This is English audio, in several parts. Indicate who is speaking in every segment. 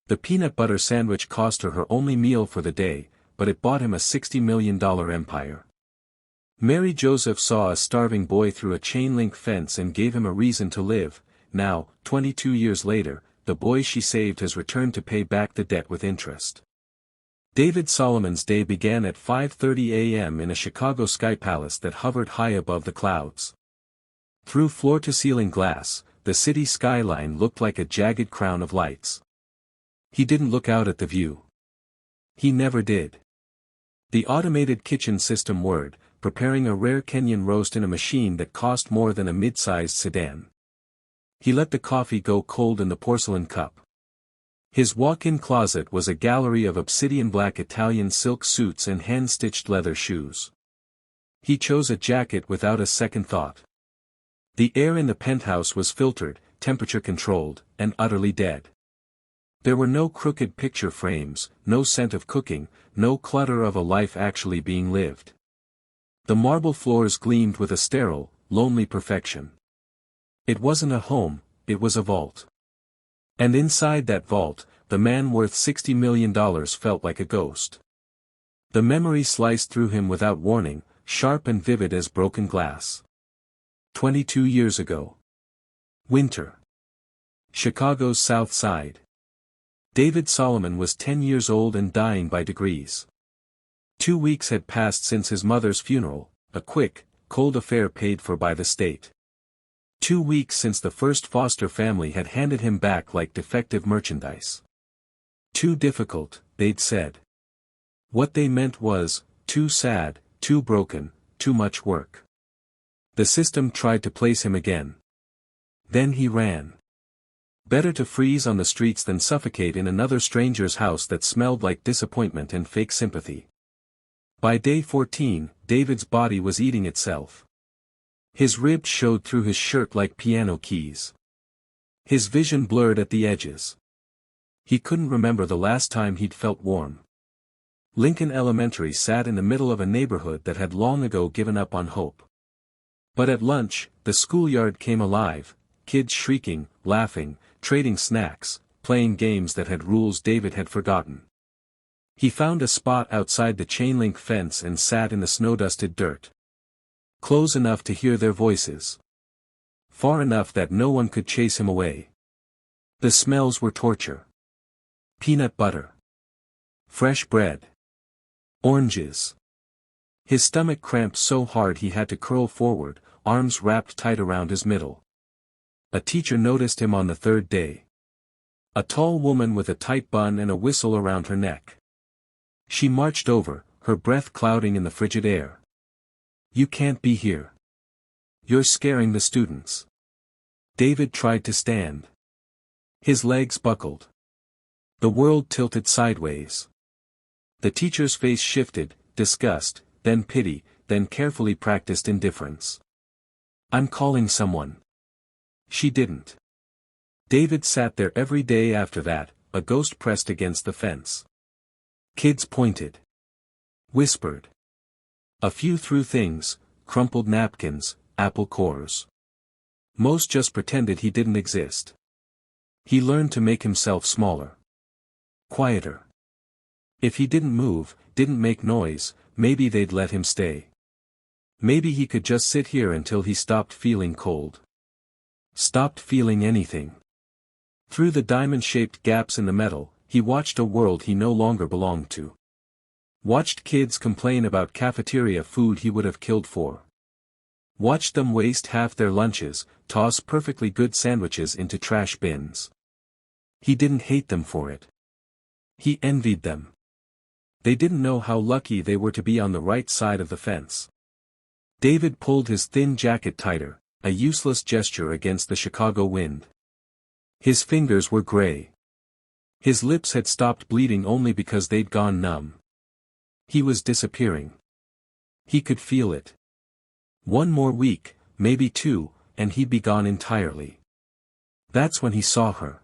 Speaker 1: The peanut butter sandwich cost her only meal for the day, but it bought him a $60 million empire. Mary Joseph saw a starving boy through a chain-link fence and gave him a reason to live. Now, 22 years later, the boy she saved has returned to pay back the debt with interest. David Solomon's day began at 5:30 a.m. in a Chicago sky palace that hovered high above the clouds. Through floor-to-ceiling glass, the city skyline looked like a jagged crown of lights. He didn't look out at the view. He never did. The automated kitchen system whirred, preparing a rare Kenyan roast in a machine that cost more than a mid-sized sedan. He let the coffee go cold in the porcelain cup. His walk-in closet was a gallery of obsidian-black Italian silk suits and hand-stitched leather shoes. He chose a jacket without a second thought. The air in the penthouse was filtered, temperature-controlled, and utterly dead. There were no crooked picture frames, no scent of cooking, no clutter of a life actually being lived. The marble floors gleamed with a sterile, lonely perfection. It wasn't a home, it was a vault. And inside that vault, the man worth $60 million felt like a ghost. The memory sliced through him without warning, sharp and vivid as broken glass. 22 years ago. Winter. Chicago's South Side. David Solomon was 10 years old and dying by degrees. 2 weeks had passed since his mother's funeral, a quick, cold affair paid for by the state. 2 weeks since the first foster family had handed him back like defective merchandise. Too difficult, they'd said. What they meant was, too sad, too broken, too much work. The system tried to place him again. Then he ran. Better to freeze on the streets than suffocate in another stranger's house that smelled like disappointment and fake sympathy. By day 14, David's body was eating itself. His ribs showed through his shirt like piano keys. His vision blurred at the edges. He couldn't remember the last time he'd felt warm. Lincoln Elementary sat in the middle of a neighborhood that had long ago given up on hope. But at lunch, the schoolyard came alive, kids shrieking, laughing, trading snacks, playing games that had rules David had forgotten. He found a spot outside the chain-link fence and sat in the snow-dusted dirt. Close enough to hear their voices. Far enough that no one could chase him away. The smells were torture. Peanut butter. Fresh bread. Oranges. His stomach cramped so hard he had to curl forward, arms wrapped tight around his middle. A teacher noticed him on the third day. A tall woman with a tight bun and a whistle around her neck. She marched over, her breath clouding in the frigid air. "You can't be here. You're scaring the students." David tried to stand. His legs buckled. The world tilted sideways. The teacher's face shifted, disgust, then pity, then carefully practiced indifference. "I'm calling someone." She didn't. David sat there every day after that, a ghost pressed against the fence. Kids pointed. Whispered. A few threw things, crumpled napkins, apple cores. Most just pretended he didn't exist. He learned to make himself smaller. Quieter. If he didn't move, didn't make noise, maybe they'd let him stay. Maybe he could just sit here until he stopped feeling cold. Stopped feeling anything. Through the diamond-shaped gaps in the metal, he watched a world he no longer belonged to. Watched kids complain about cafeteria food he would have killed for. Watched them waste half their lunches, toss perfectly good sandwiches into trash bins. He didn't hate them for it. He envied them. They didn't know how lucky they were to be on the right side of the fence. David pulled his thin jacket tighter, a useless gesture against the Chicago wind. His fingers were gray. His lips had stopped bleeding only because they'd gone numb. He was disappearing. He could feel it. One more week, maybe 2, and he'd be gone entirely. That's when he saw her.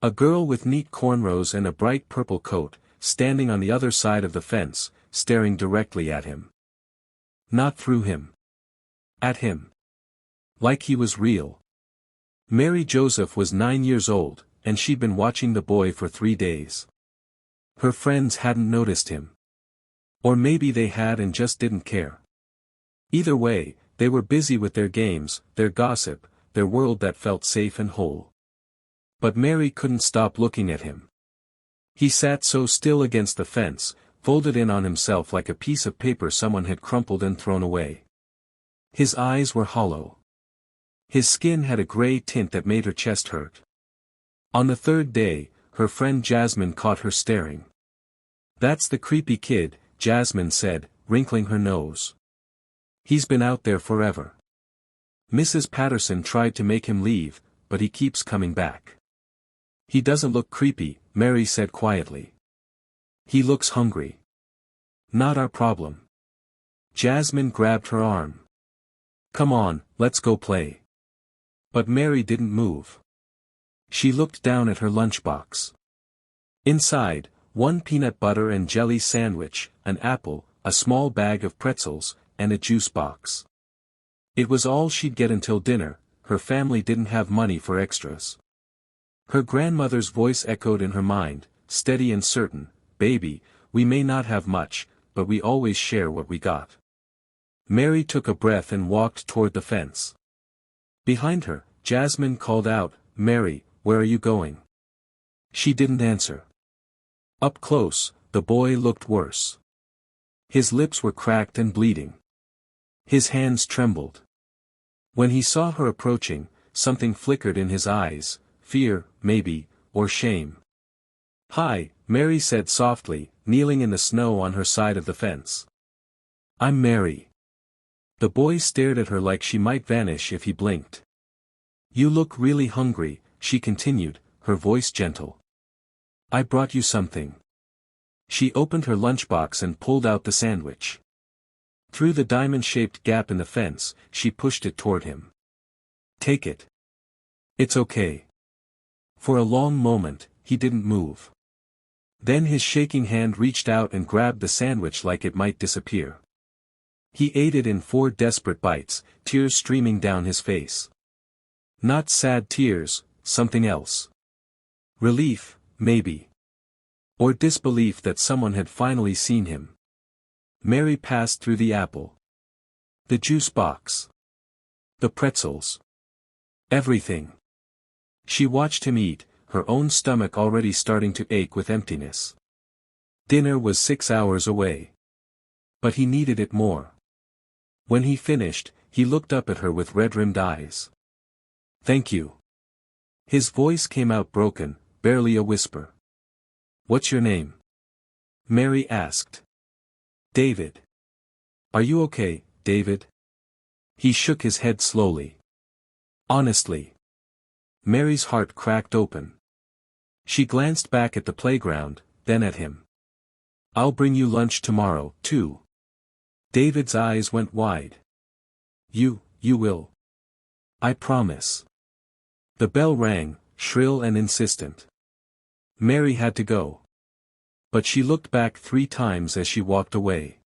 Speaker 1: A girl with neat cornrows and a bright purple coat, standing on the other side of the fence, staring directly at him. Not through him. At him. Like he was real. Mary Joseph was 9 years old, and she'd been watching the boy for 3 days. Her friends hadn't noticed him. Or maybe they had and just didn't care. Either way, they were busy with their games, their gossip, their world that felt safe and whole. But Mary couldn't stop looking at him. He sat so still against the fence, folded in on himself like a piece of paper someone had crumpled and thrown away. His eyes were hollow. His skin had a gray tint that made her chest hurt. On the 3rd day, her friend Jasmine caught her staring. "That's the creepy kid," Jasmine said, wrinkling her nose. "He's been out there forever. Mrs. Patterson tried to make him leave, but he keeps coming back." "He doesn't look creepy," Mary said quietly. "He looks hungry." "Not our problem." Jasmine grabbed her arm. "Come on, let's go play." But Mary didn't move. She looked down at her lunchbox. Inside, 1 peanut butter and jelly sandwich, an apple, a small bag of pretzels, and a juice box. It was all she'd get until dinner. Her family didn't have money for extras. Her grandmother's voice echoed in her mind, steady and certain, "Baby, we may not have much, but we always share what we got." Mary took a breath and walked toward the fence. Behind her, Jasmine called out, "Mary, where are you going?" She didn't answer. Up close, the boy looked worse. His lips were cracked and bleeding. His hands trembled. When he saw her approaching, something flickered in his eyes, fear, maybe, or shame. "Hi," Mary said softly, kneeling in the snow on her side of the fence. "I'm Mary." The boy stared at her like she might vanish if he blinked. "You look really hungry," she continued, her voice gentle. "I brought you something." She opened her lunchbox and pulled out the sandwich. Through the diamond-shaped gap in the fence, she pushed it toward him. "Take it. It's okay." For a long moment, he didn't move. Then his shaking hand reached out and grabbed the sandwich like it might disappear. He ate it in 4 desperate bites, tears streaming down his face. Not sad tears, something else. Relief, maybe. Or disbelief that someone had finally seen him. Mary passed through the apple. The juice box. The pretzels. Everything. She watched him eat, her own stomach already starting to ache with emptiness. Dinner was 6 hours away. But he needed it more. When he finished, he looked up at her with red-rimmed eyes. "Thank you." His voice came out broken, barely a whisper. "What's your name?" Mary asked. "David." "Are you okay, David?" He shook his head slowly. "Honestly." Mary's heart cracked open. She glanced back at the playground, then at him. "I'll bring you lunch tomorrow, too." David's eyes went wide. You will." "I promise." The bell rang, shrill and insistent. Mary had to go. But she looked back 3 times as she walked away.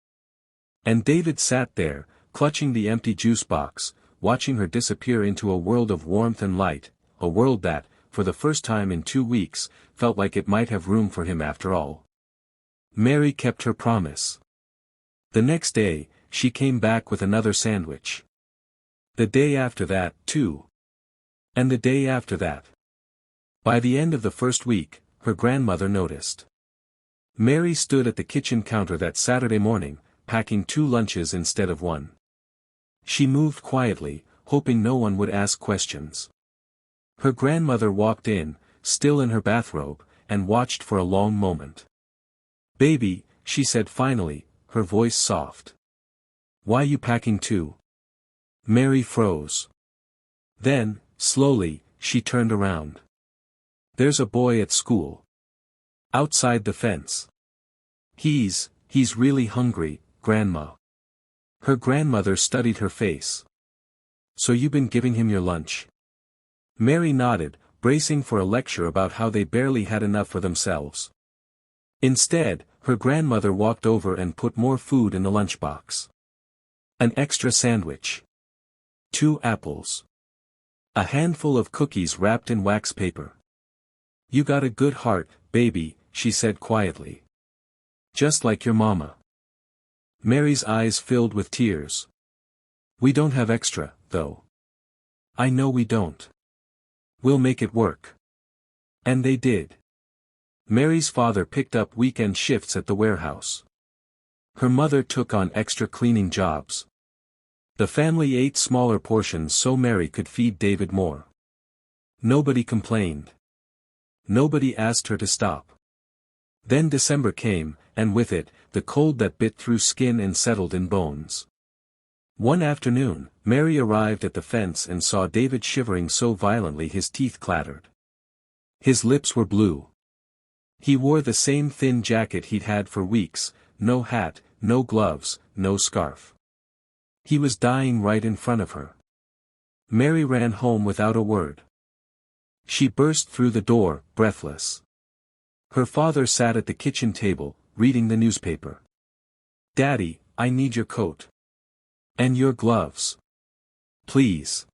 Speaker 1: And David sat there, clutching the empty juice box, watching her disappear into a world of warmth and light, a world that, for the first time in 2 weeks, felt like it might have room for him after all. Mary kept her promise. The next day, she came back with another sandwich. The day after that, too. And the day after that. By the end of the first week, her grandmother noticed. Mary stood at the kitchen counter that Saturday morning, packing 2 lunches instead of 1. She moved quietly, hoping no one would ask questions. Her grandmother walked in, still in her bathrobe, and watched for a long moment. "Baby," she said finally, her voice soft. "Why you packing too?" Mary froze. Then, slowly, she turned around. "There's a boy at school. Outside the fence. He's really hungry, Grandma." Her grandmother studied her face. "So you've been giving him your lunch?" Mary nodded, bracing for a lecture about how they barely had enough for themselves. Instead, her grandmother walked over and put more food in the lunchbox. An extra sandwich. 2 apples. A handful of cookies wrapped in wax paper. You got a good heart, baby, she said quietly. Just like your mama. Mary's eyes filled with tears. We don't have extra, though. I know we don't. We'll make it work. And they did. Mary's father picked up weekend shifts at the warehouse. Her mother took on extra cleaning jobs. The family ate smaller portions so Mary could feed David more. Nobody complained. Nobody asked her to stop. Then December came, and with it, the cold that bit through skin and settled in bones. One afternoon, Mary arrived at the fence and saw David shivering so violently his teeth clattered. His lips were blue. He wore the same thin jacket he'd had for weeks, no hat, no gloves, no scarf. He was dying right in front of her. Mary ran home without a word. She burst through the door, breathless. Her father sat at the kitchen table, reading the newspaper. Daddy, I need your coat. And your gloves. Please.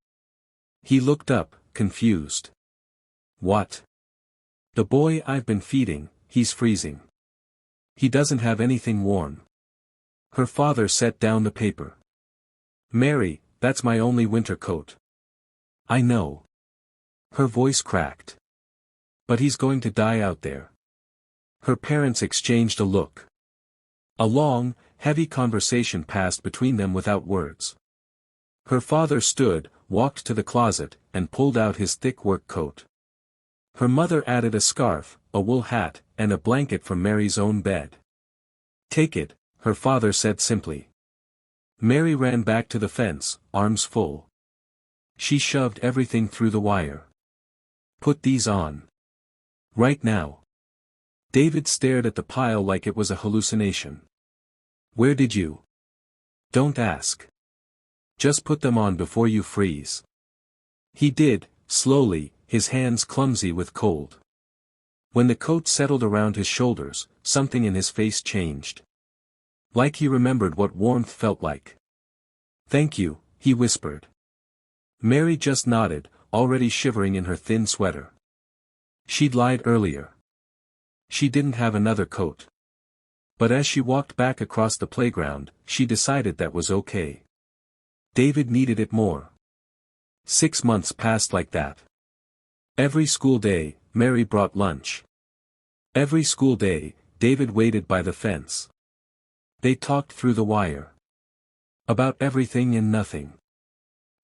Speaker 1: He looked up, confused. What? The boy I've been feeding, he's freezing. He doesn't have anything warm. Her father set down the paper. Mary, that's my only winter coat. I know. Her voice cracked. But he's going to die out there. Her parents exchanged a look. A long, heavy conversation passed between them without words. Her father stood, walked to the closet, and pulled out his thick work coat. Her mother added a scarf, a wool hat, and a blanket from Mary's own bed. Take it, her father said simply. Mary ran back to the fence, arms full. She shoved everything through the wire. Put these on. Right now. David stared at the pile like it was a hallucination. Where did you? Don't ask. Just put them on before you freeze. He did, slowly, his hands clumsy with cold. When the coat settled around his shoulders, something in his face changed. Like he remembered what warmth felt like. Thank you, he whispered. Mary just nodded, already shivering in her thin sweater. She'd lied earlier. She didn't have another coat. But as she walked back across the playground, she decided that was okay. David needed it more. 6 months passed like that. Every school day, Mary brought lunch. Every school day, David waited by the fence. They talked through the wire. About everything and nothing.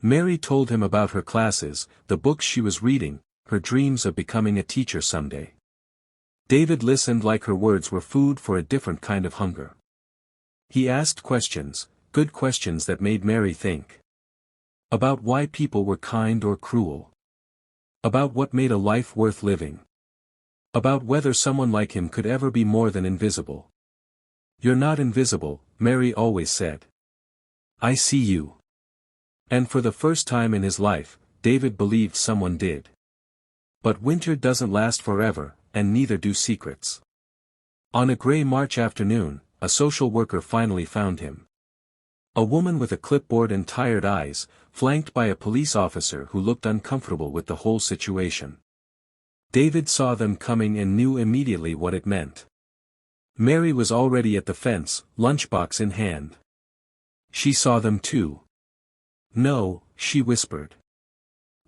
Speaker 1: Mary told him about her classes, the books she was reading, her dreams of becoming a teacher someday. David listened like her words were food for a different kind of hunger. He asked questions, good questions that made Mary think. About why people were kind or cruel. About what made a life worth living. About whether someone like him could ever be more than invisible. You're not invisible, Mary always said. I see you. And for the first time in his life, David believed someone did. But winter doesn't last forever, and neither do secrets. On a gray March afternoon, a social worker finally found him. A woman with a clipboard and tired eyes, flanked by a police officer who looked uncomfortable with the whole situation. David saw them coming and knew immediately what it meant. Mary was already at the fence, lunchbox in hand. She saw them too. No, she whispered.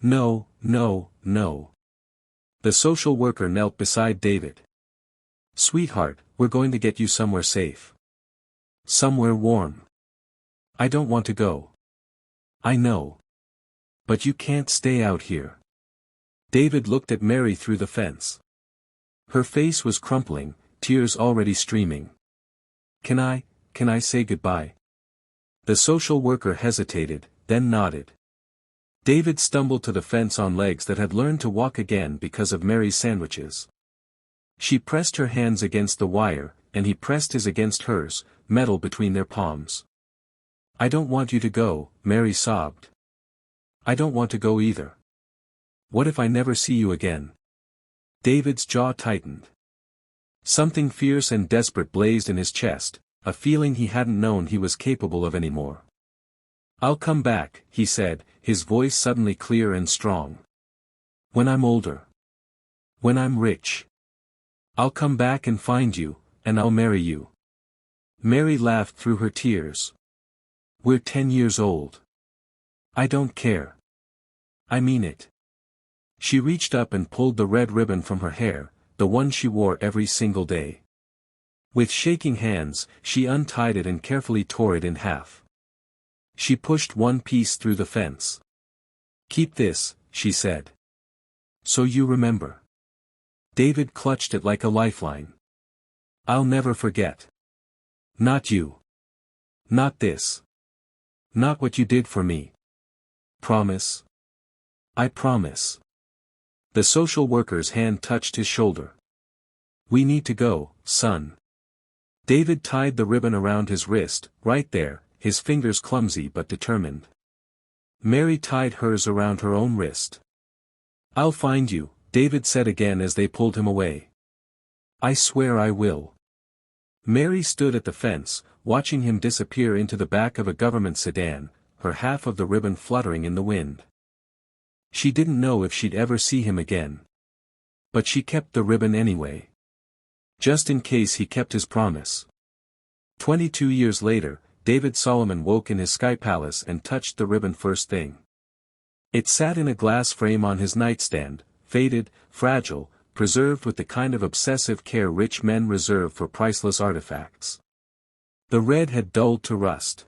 Speaker 1: No, no, no. The social worker knelt beside David. Sweetheart, we're going to get you somewhere safe. Somewhere warm. I don't want to go. I know. But you can't stay out here. David looked at Mary through the fence. Her face was crumpling, tears already streaming. Can I say goodbye? The social worker hesitated, then nodded. David stumbled to the fence on legs that had learned to walk again because of Mary's sandwiches. She pressed her hands against the wire, and he pressed his against hers, metal between their palms. I don't want you to go, Mary sobbed. I don't want to go either. What if I never see you again? David's jaw tightened. Something fierce and desperate blazed in his chest, a feeling he hadn't known he was capable of anymore. I'll come back, he said, his voice suddenly clear and strong. When I'm older. When I'm rich, I'll come back and find you, and I'll marry you. Mary laughed through her tears. We're 10 years old. I don't care. I mean it. She reached up and pulled the red ribbon from her hair, the one she wore every single day. With shaking hands, she untied it and carefully tore it in half. She pushed one piece through the fence. Keep this, she said. So you remember. David clutched it like a lifeline. I'll never forget. Not you. Not this. Not what you did for me. Promise? I promise. The social worker's hand touched his shoulder. We need to go, son. David tied the ribbon around his wrist, right there, his fingers clumsy but determined. Mary tied hers around her own wrist. I'll find you, David said again as they pulled him away. I swear I will. Mary stood at the fence, watching him disappear into the back of a government sedan, her half of the ribbon fluttering in the wind. She didn't know if she'd ever see him again. But she kept the ribbon anyway. Just in case he kept his promise. 22 years later, David Solomon woke in his sky palace and touched the ribbon first thing. It sat in a glass frame on his nightstand, faded, fragile, preserved with the kind of obsessive care rich men reserve for priceless artifacts. The red had dulled to rust.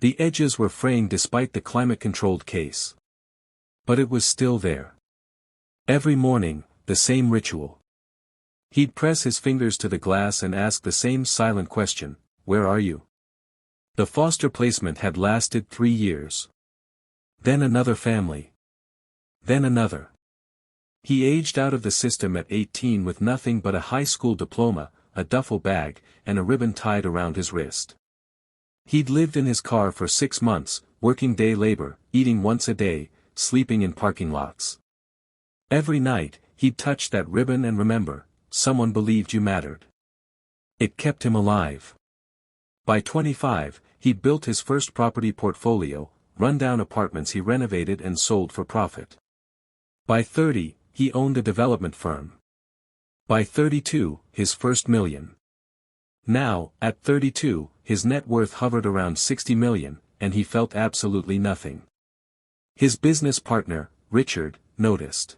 Speaker 1: The edges were fraying despite the climate-controlled case. But it was still there. Every morning, the same ritual. He'd press his fingers to the glass and ask the same silent question, where are you? The foster placement had lasted 3 years. Then another family. Then another. He aged out of the system at 18 with nothing but a high school diploma, a duffel bag, and a ribbon tied around his wrist. He'd lived in his car for 6 months, working day labor, eating once a day, sleeping in parking lots. Every night, he'd touch that ribbon and remember, someone believed you mattered. It kept him alive. By 25, he'd built his first property portfolio, run-down apartments he renovated and sold for profit. By 30, he owned a development firm. By 32, his first million. Now, at 32, his net worth hovered around 60 million, and he felt absolutely nothing. His business partner, Richard, noticed.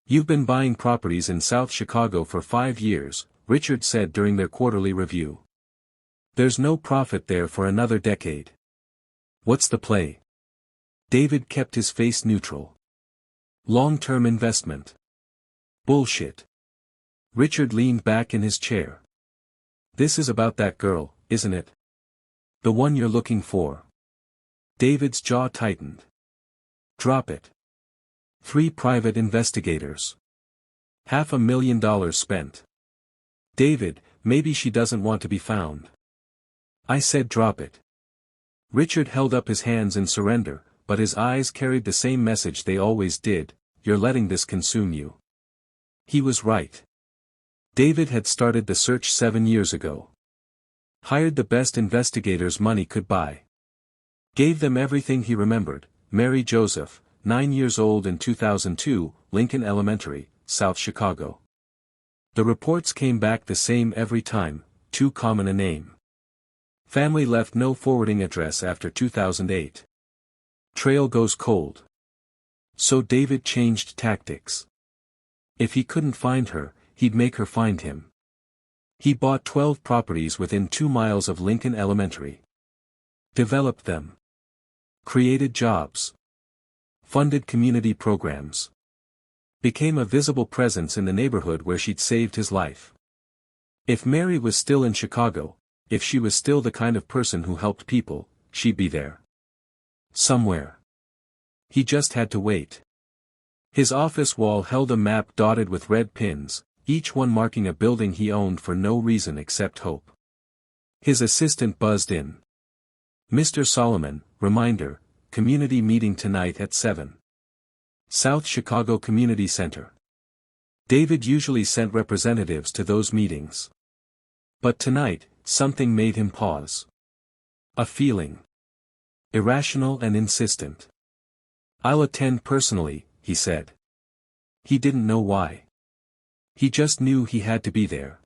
Speaker 1: You've been buying properties in South Chicago for 5 years, Richard said during their quarterly review. There's no profit there for another decade. What's the play? David kept his face neutral. Long-term investment. Bullshit. Richard leaned back in his chair. This is about that girl, isn't it? The one you're looking for. David's jaw tightened. Drop it. 3 private investigators. $500,000 spent. David, maybe she doesn't want to be found. I said drop it. Richard held up his hands in surrender, but his eyes carried the same message they always did, you're letting this consume you. He was right. David had started the search 7 years ago. Hired the best investigators money could buy. Gave them everything he remembered, Mary Joseph, 9 years old in 2002, Lincoln Elementary, South Chicago. The reports came back the same every time, too common a name. Family left no forwarding address after 2008. Trail goes cold. So David changed tactics. If he couldn't find her, he'd make her find him. He bought 12 properties within 2 miles of Lincoln Elementary. Developed them. Created jobs. Funded community programs. Became a visible presence in the neighborhood where she'd saved his life. If Mary was still in Chicago, if she was still the kind of person who helped people, she'd be there. Somewhere. He just had to wait. His office wall held a map dotted with red pins, each one marking a building he owned for no reason except hope. His assistant buzzed in. Mr. Solomon, reminder, community meeting tonight at 7. South Chicago Community Center. David usually sent representatives to those meetings. But tonight, something made him pause. A feeling. Irrational and insistent. I'll attend personally, he said. He didn't know why. He just knew he had to be there.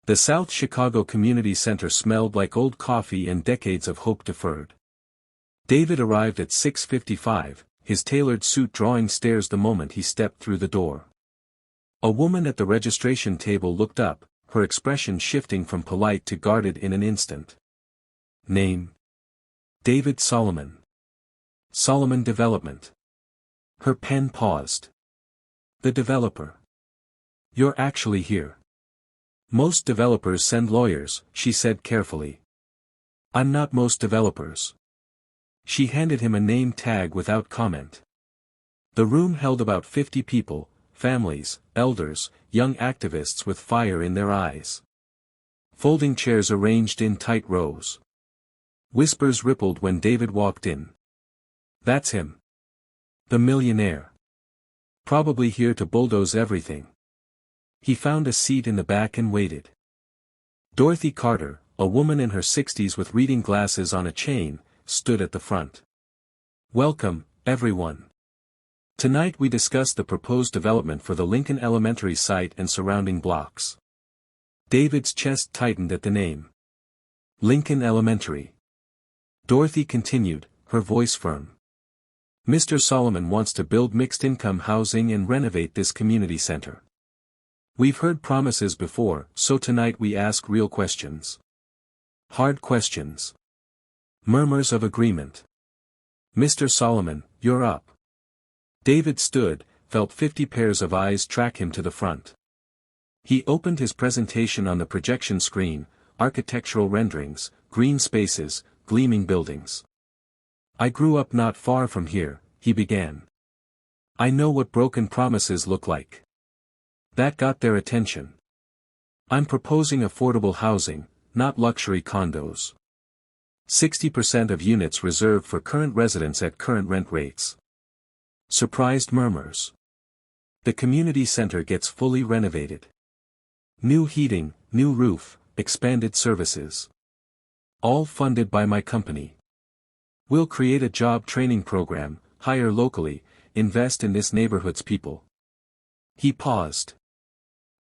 Speaker 1: The South Chicago Community Center smelled like old coffee and decades of hope deferred. David arrived at 6:55, his tailored suit drawing stares the moment he stepped through the door. A woman at the registration table looked up, her expression shifting from polite to guarded in an instant. Name? David Solomon. Solomon Development. Her pen paused. The developer. You're actually here. Most developers send lawyers, she said carefully. I'm not most developers. She handed him a name tag without comment. The room held about 50 people, families, elders, young activists with fire in their eyes. Folding chairs arranged in tight rows. Whispers rippled when David walked in. That's him. The millionaire. Probably here to bulldoze everything. He found a seat in the back and waited. Dorothy Carter, a woman in her 60s with reading glasses on a chain, stood at the front. Welcome, everyone. Tonight we discuss the proposed development for the Lincoln Elementary site and surrounding blocks. David's chest tightened at the name. Lincoln Elementary. Dorothy continued, her voice firm. Mr. Solomon wants to build mixed-income housing and renovate this community center. We've heard promises before, so tonight we ask real questions. Hard questions. Murmurs of agreement. Mr. Solomon, you're up. David stood, felt 50 pairs of eyes track him to the front. He opened his presentation on the projection screen, architectural renderings, green spaces, gleaming buildings. I grew up not far from here, he began. I know what broken promises look like. That got their attention. I'm proposing affordable housing, not luxury condos. 60% of units reserved for current residents at current rent rates. Surprised murmurs. The community center gets fully renovated. New heating, new roof, expanded services. All funded by my company. We'll create a job training program, hire locally, invest in this neighborhood's people. He paused.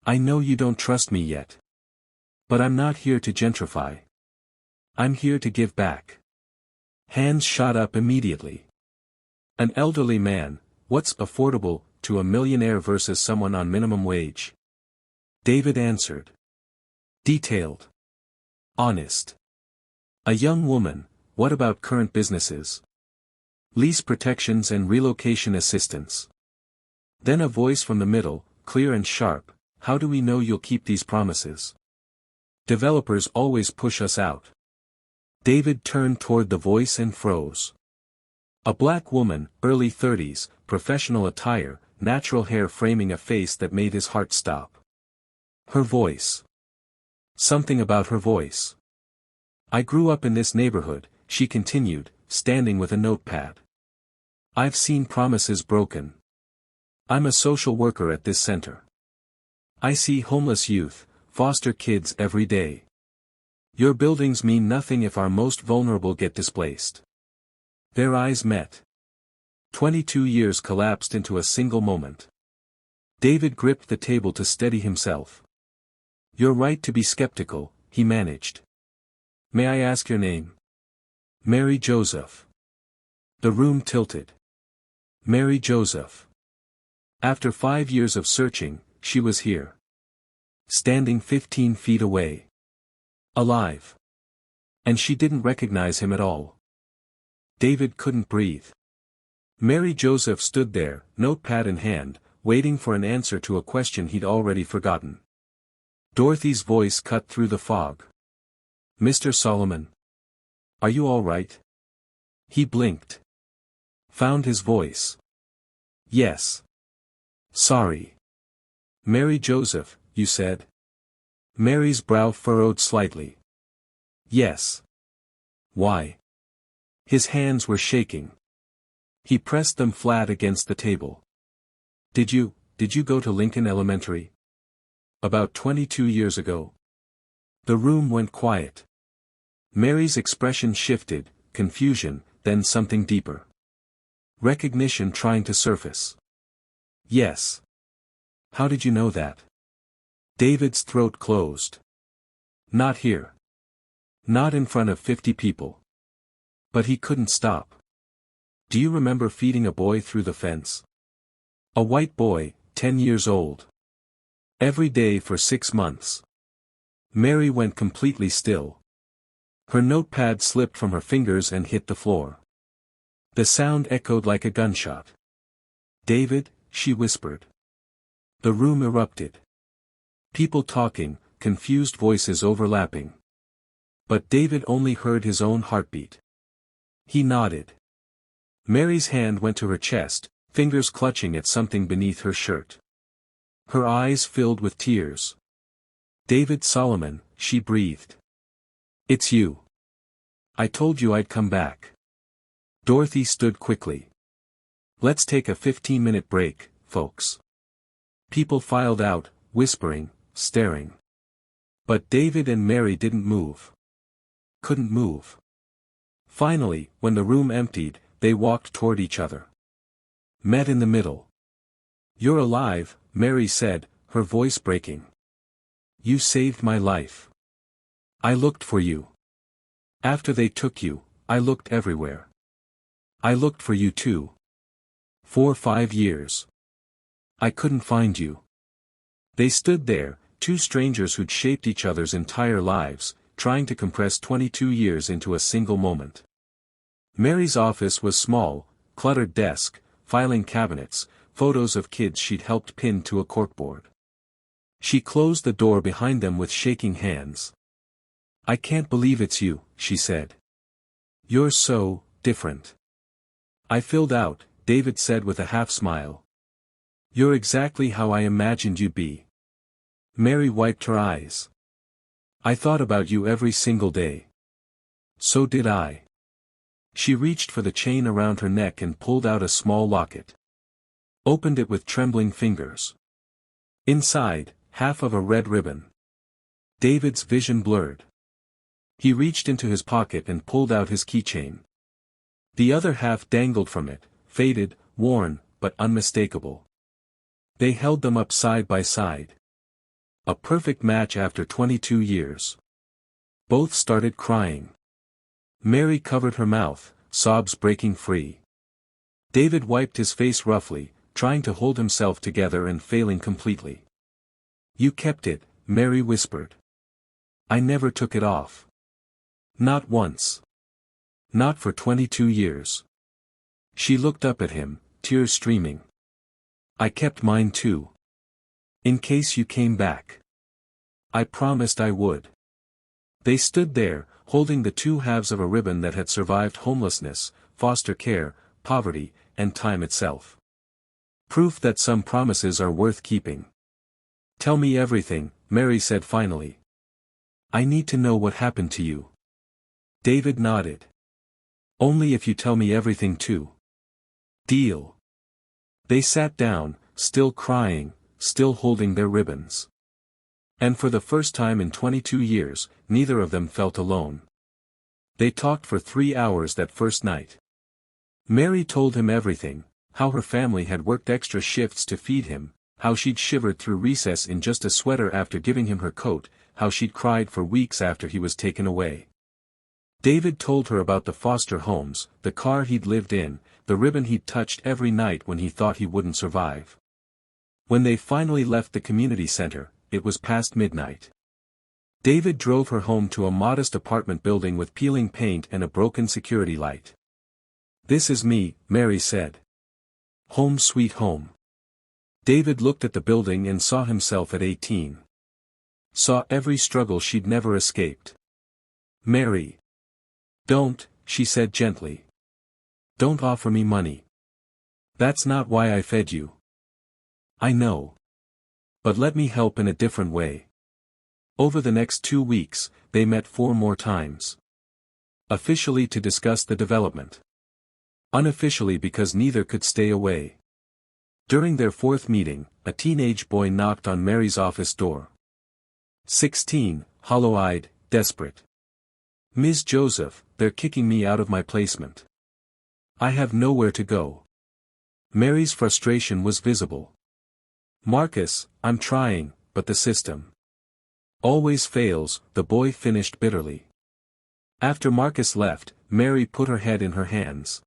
Speaker 1: I know you don't trust me yet. But I'm not here to gentrify. I'm here to give back. Hands shot up immediately. An elderly man, what's affordable to a millionaire versus someone on minimum wage? David answered. Detailed. Honest. A young woman, what about current businesses? Lease protections and relocation assistance. Then a voice from the middle, clear and sharp, how do we know you'll keep these promises? Developers always push us out. David turned toward the voice and froze. A black woman, early 30s, professional attire, natural hair framing a face that made his heart stop. Her voice. Something about her voice. I grew up in this neighborhood, she continued, standing with a notepad. I've seen promises broken. I'm a social worker at this center. I see homeless youth, foster kids every day. Your buildings mean nothing if our most vulnerable get displaced. Their eyes met. 22 years collapsed into a single moment. David gripped the table to steady himself. You're right to be skeptical, he managed. May I ask your name? Mary Joseph. The room tilted. Mary Joseph. After 5 years of searching, she was here. Standing 15 feet away. Alive. And she didn't recognize him at all. David couldn't breathe. Mary Joseph stood there, notepad in hand, waiting for an answer to a question he'd already forgotten. Dorothy's voice cut through the fog. Mr. Solomon. Are you all right? He blinked. Found his voice. Yes. Sorry. Mary Joseph, you said? Mary's brow furrowed slightly. Yes. Why? His hands were shaking. He pressed them flat against the table. Did you go to Lincoln Elementary? About 22 years ago. The room went quiet. Mary's expression shifted, confusion, then something deeper. Recognition trying to surface. Yes. How did you know that? David's throat closed. Not here. Not in front of 50 people. But he couldn't stop. Do you remember feeding a boy through the fence? A white boy, 10 years old. Every day for 6 months. Mary went completely still. Her notepad slipped from her fingers and hit the floor. The sound echoed like a gunshot. David, she whispered. The room erupted. People talking, confused voices overlapping. But David only heard his own heartbeat. He nodded. Mary's hand went to her chest, fingers clutching at something beneath her shirt. Her eyes filled with tears. David Solomon, she breathed. It's you. I told you I'd come back. Dorothy stood quickly. Let's take a 15-minute break, folks. People filed out, whispering, staring. But David and Mary didn't move. Couldn't move. Finally, when the room emptied, they walked toward each other. Met in the middle. You're alive, Mary said, her voice breaking. You saved my life. I looked for you. After they took you, I looked everywhere. I looked for you too. 5 years. I couldn't find you. They stood there, two strangers who'd shaped each other's entire lives, trying to compress 22 years into a single moment. Mary's office was small, cluttered desk, filing cabinets, photos of kids she'd helped pin to a corkboard. She closed the door behind them with shaking hands. I can't believe it's you, she said. You're so different. I filled out, David said with a half-smile. You're exactly how I imagined you'd be. Mary wiped her eyes. I thought about you every single day. So did I. She reached for the chain around her neck and pulled out a small locket. Opened it with trembling fingers. Inside, half of a red ribbon. David's vision blurred. He reached into his pocket and pulled out his keychain. The other half dangled from it, faded, worn, but unmistakable. They held them up side by side. A perfect match after 22 years. Both started crying. Mary covered her mouth, sobs breaking free. David wiped his face roughly, trying to hold himself together and failing completely. You kept it, Mary whispered. I never took it off. Not once. Not for 22 years. She looked up at him, tears streaming. I kept mine too. In case you came back. I promised I would. They stood there, holding the two halves of a ribbon that had survived homelessness, foster care, poverty, and time itself. Proof that some promises are worth keeping. Tell me everything, Mary said finally. I need to know what happened to you. David nodded. Only if you tell me everything too. Deal. They sat down, still crying, still holding their ribbons. And for the first time in 22 years, neither of them felt alone. They talked for 3 hours that first night. Mary told him everything, how her family had worked extra shifts to feed him, how she'd shivered through recess in just a sweater after giving him her coat, how she'd cried for weeks after he was taken away. David told her about the foster homes, the car he'd lived in, the ribbon he'd touched every night when he thought he wouldn't survive. When they finally left the community center, it was past midnight. David drove her home to a modest apartment building with peeling paint and a broken security light. This is me, Mary said. Home sweet home. David looked at the building and saw himself at 18. Saw every struggle she'd never escaped. Mary. Don't, she said gently. Don't offer me money. That's not why I fed you. I know. But let me help in a different way. Over the next 2 weeks, they met 4 more times. Officially to discuss the development. Unofficially because neither could stay away. During their 4th meeting, a teenage boy knocked on Mary's office door. 16, hollow-eyed, desperate. Ms. Joseph, they're kicking me out of my placement. I have nowhere to go. Mary's frustration was visible. Marcus, I'm trying, but the system always fails, the boy finished bitterly. After Marcus left, Mary put her head in her hands.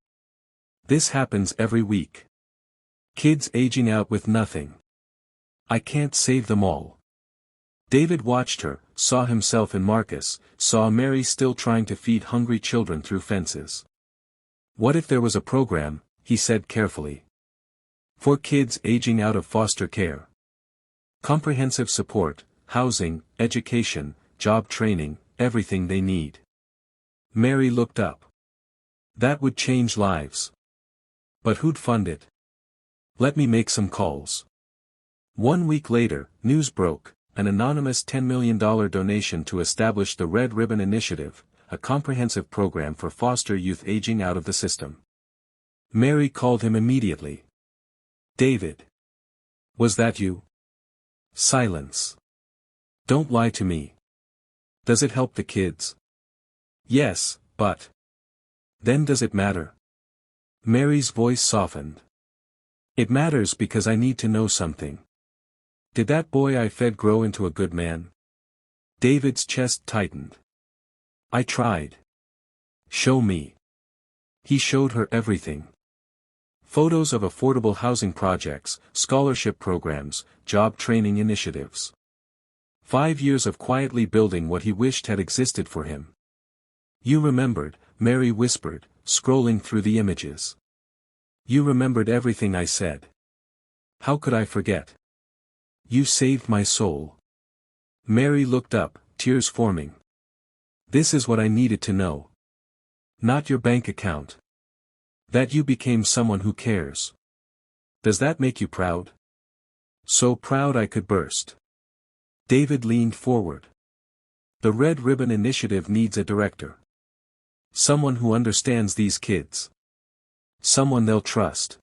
Speaker 1: This happens every week. Kids aging out with nothing. I can't save them all. David watched her, saw himself in Marcus, saw Mary still trying to feed hungry children through fences. What if there was a program, he said carefully, for kids aging out of foster care? Comprehensive support, housing, education, job training, everything they need. Mary looked up. That would change lives. But who'd fund it? Let me make some calls. 1 week later, news broke, an anonymous $10 million donation to establish the Red Ribbon Initiative, a comprehensive program for foster youth aging out of the system. Mary called him immediately. David. Was that you? Silence. Don't lie to me. Does it help the kids? Yes, but. Then does it matter? Mary's voice softened. It matters because I need to know something. Did that boy I fed grow into a good man? David's chest tightened. I tried. Show me. He showed her everything. Photos of affordable housing projects, scholarship programs, job training initiatives. 5 years of quietly building what he wished had existed for him. You remembered, Mary whispered, scrolling through the images. You remembered everything I said. How could I forget? You saved my soul. Mary looked up, tears forming. This is what I needed to know. Not your bank account. That you became someone who cares. Does that make you proud? So proud I could burst. David leaned forward. The Red Ribbon Initiative needs a director. Someone who understands these kids. Someone they'll trust.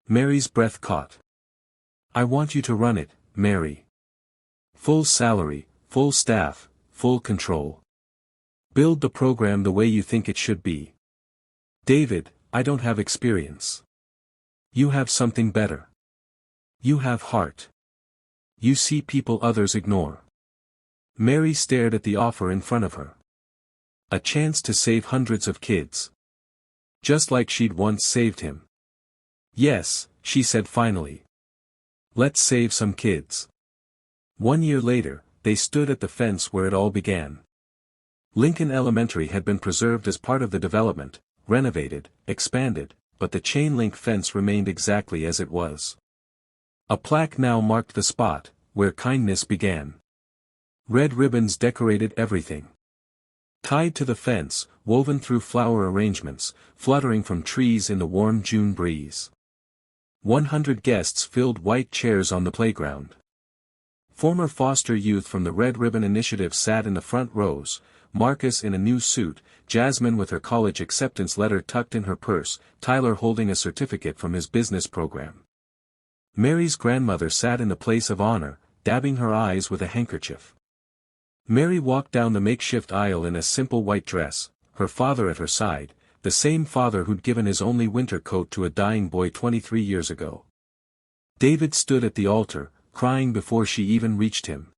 Speaker 1: Mary's breath caught. I want you to run it, Mary. Full salary, full staff, full control. Build the program the way you think it should be. David, I don't have experience. You have something better. You have heart. You see people others ignore. Mary stared at the offer in front of her. A chance to save hundreds of kids. Just like she'd once saved him. Yes, she said finally. Let's save some kids. 1 year later, they stood at the fence where it all began. Lincoln Elementary had been preserved as part of the development, renovated, expanded, but the chain-link fence remained exactly as it was. A plaque now marked the spot, where kindness began. Red ribbons decorated everything. Tied to the fence, woven through flower arrangements, fluttering from trees in the warm June breeze. 100 guests filled white chairs on the playground. Former foster youth from the Red Ribbon Initiative sat in the front rows, Marcus in a new suit, Jasmine with her college acceptance letter tucked in her purse, Tyler holding a certificate from his business program. Mary's grandmother sat in the place of honor, dabbing her eyes with a handkerchief. Mary walked down the makeshift aisle in a simple white dress, her father at her side, the same father who'd given his only winter coat to a dying boy 23 years ago. David stood at the altar, crying before she even reached him.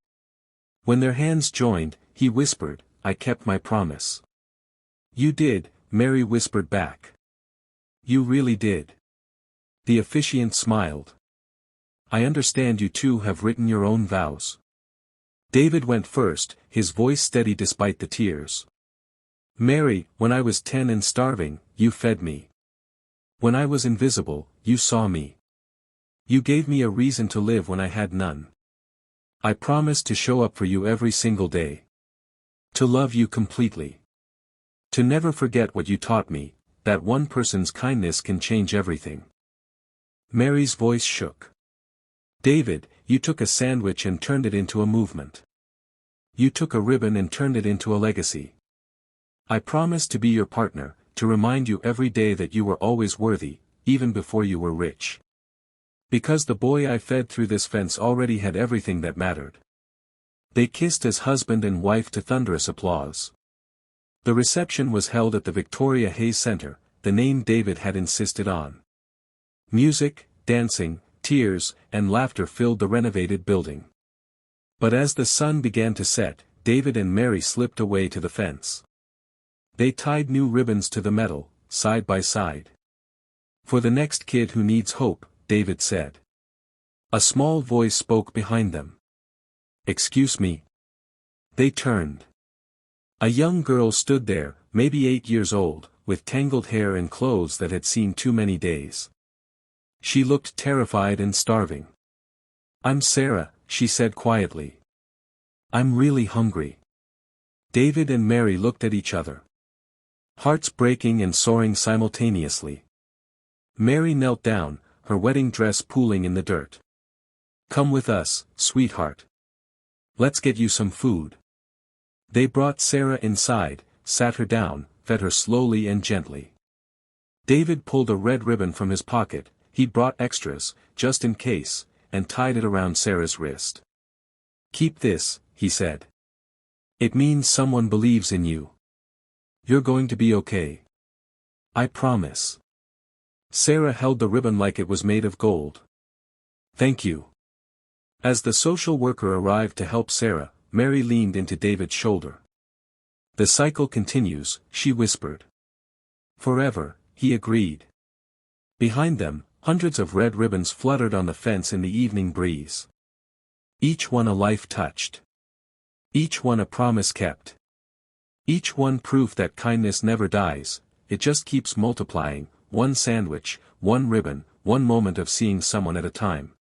Speaker 1: When their hands joined, he whispered, I kept my promise. You did, Mary whispered back. You really did. The officiant smiled. I understand you two have written your own vows. David went first, his voice steady despite the tears. Mary, when I was 10 and starving, you fed me. When I was invisible, you saw me. You gave me a reason to live when I had none. I promised to show up for you every single day. To love you completely. To never forget what you taught me, that one person's kindness can change everything. Mary's voice shook. David, you took a sandwich and turned it into a movement. You took a ribbon and turned it into a legacy. I promised to be your partner, to remind you every day that you were always worthy, even before you were rich. Because the boy I fed through this fence already had everything that mattered. They kissed as husband and wife to thunderous applause. The reception was held at the Victoria Hayes Center, the name David had insisted on. Music, dancing, tears, and laughter filled the renovated building. But as the sun began to set, David and Mary slipped away to the fence. They tied new ribbons to the metal, side by side. "For the next kid who needs hope," David said. A small voice spoke behind them. "Excuse me." They turned. A young girl stood there, maybe 8 years old, with tangled hair and clothes that had seen too many days. She looked terrified and starving. "I'm Sarah," she said quietly. "I'm really hungry." David and Mary looked at each other. Hearts breaking and soaring simultaneously. Mary knelt down, her wedding dress pooling in the dirt. "Come with us, sweetheart. Let's get you some food." They brought Sarah inside, sat her down, fed her slowly and gently. David pulled a red ribbon from his pocket, he'd brought extras, just in case, and tied it around Sarah's wrist. "Keep this," he said. "It means someone believes in you. You're going to be okay. I promise." Sarah held the ribbon like it was made of gold. "Thank you." As the social worker arrived to help Sarah, Mary leaned into David's shoulder. "The cycle continues," she whispered. "Forever," he agreed. Behind them, hundreds of red ribbons fluttered on the fence in the evening breeze. Each one a life touched. Each one a promise kept. Each one proof that kindness never dies, it just keeps multiplying, one sandwich, one ribbon, one moment of seeing someone at a time.